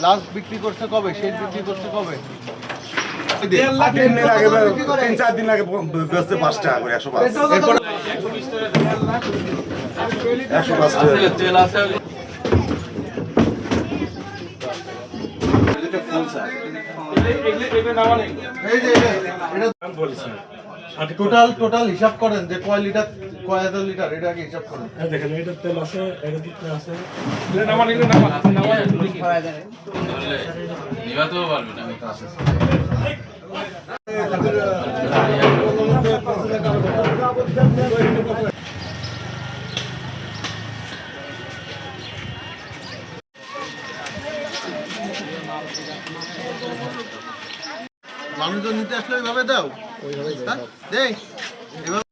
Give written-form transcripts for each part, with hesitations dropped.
Last বিক্রি করছে কবে? শেষ বিক্রি করছে কবে? 3-4 দিন আগে বেচতে 5 টাকা করে 105। এরপর 105 তেল আছে। টোটাল হিসাব করেন যে কয় হাজার লিটার, এটা আগে হিসাব করেন। দেখেন এটা তেল আছে, এটা দিতে আছে। নিবাতেও পারবে না। মানুষজন নিতে আসলে ওইভাবে দাও, দেই এভাবে।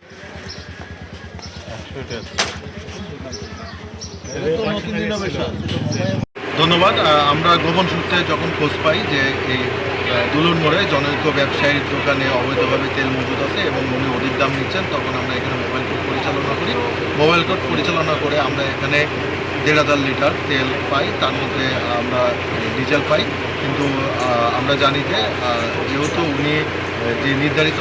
ধন্যবাদ। আমরা গোপন সূত্রে যখন খোঁজ পাই যে এই দুলুন মোড়ে জনৈক ব্যবসায়ীর দোকানে অবৈধভাবে তেল মজুদ আছে এবং উনি অধিক দাম নিচ্ছেন, তখন আমরা এখানে মোবাইল কোর্ট পরিচালনা করি। মোবাইল কোর্ট পরিচালনা করে আমরা এখানে 1,500 লিটার তেল পাই, তার মধ্যে আমরা ডিজেল পাই। কিন্তু আমরা জানি যে যেহেতু উনি যে নির্ধারিত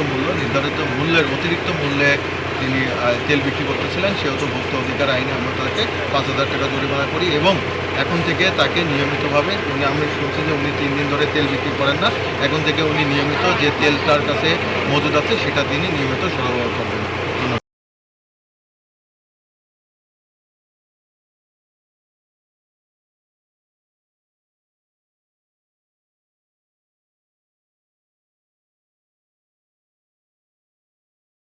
মূল্যের অতিরিক্ত মূল্যে তিনি তেল বিক্রি করতেছিলেন, সেহেতু ভোক্তা অধিকার আইনে আমরা তাকে 5,000 টাকা জরিমানা করি এবং এখন থেকে তাকে নিয়মিতভাবে আমি শুনছি যে উনি 3 দিন ধরে তেল বিক্রি করেন না, এখন থেকে উনি নিয়মিত যে তেলটার কাছে মজুদ আছে সেটা তিনি নিয়মিত সরবরাহ করবেন।